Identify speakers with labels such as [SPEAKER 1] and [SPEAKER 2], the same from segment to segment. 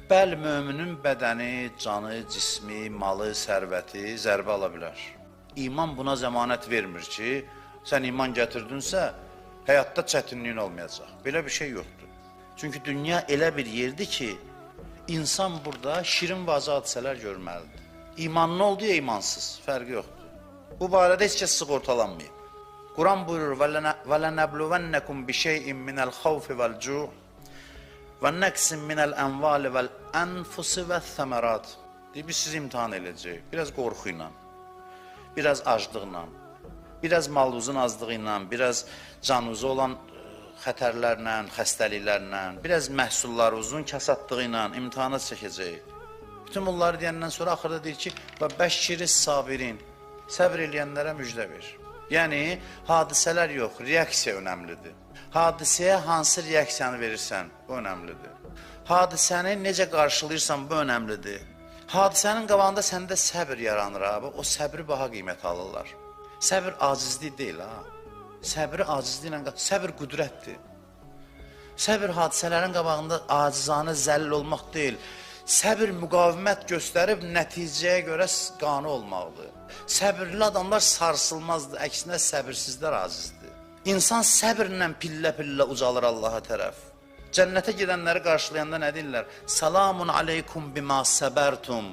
[SPEAKER 1] Bəli, möminin bədəni, canı, cismi, malı, sərvəti zərbə ala bilər. İman buna zəmanət vermir ki, sən iman gətirdinsə, həyatda çətinliyin olmayacaq. Belə bir şey yoxdur. Çünki dünya elə bir yerdir ki, insan burada şirin və acı hadisələr görməlidir. İmanlı oldu ya imansız, fərqi yoxdur. Bu barədə heç kəs sığortalanmayıb. Quran buyurur, وَلَنَبْلُوَنَّكُمْ بِشَيْءٍ مِنَ الْخَوْفِ وَالْجُوعِ وَنَّقْسٍ مِنَ الْأَنْوَالِ وَالْأَنْفُسِ وَالثَّمَرَاتِ deyib, biz sizi imtihan edəcəyik. Biraz qorxu ilə, biraz aclıqla, biraz malınızın azlığı ilə, biraz canınıza olan xətərlərlə, xəstəliklərlə, biraz məhsullarınızın kasadlığı ilə imtihana çəkəcəyik. Bütün bunları deyəndən sonra axırda deyir ki, وَبَشِّرِ الصَّابِرِينَ səbr eləyənlərə müjdə ver. Yəni, hadisələr yox, reaksiya önəmlidir. Hadisəyə hansı reaksiyanı verirsən, bu önəmlidir. Hadisəni necə qarşılayırsan, bu önəmlidir. Hadisənin qabağında səndə səbr yaranır abi, o səbri baha qiymət alırlar. Səbr acizlik deyil ha. Səbri acizliklə, səbr qüdrətdir. Səbr hadisələrin qabağında acizanə zəlil olmaq deyil. Səbr müqavimət göstərib nəticəyə görə qane olmaqdır. Səbirli adamlar sarsılmazdır, əksinə səbirsizlər acizdir. İnsan səbirlə pillə-pillə ucalır Allaha tərəf. Cənnətə girənləri qarşılayanda nə deyirlər? Salamun aleykum bima səbərtum.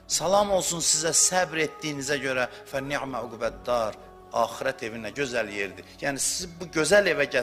[SPEAKER 1] Salam olsun sizə səbr etdiyinizə görə. Fə ni'mə uqbəddar. Axirət evi nə gözəl yerdir. Yəni sizi bu gözəl evə gətirir.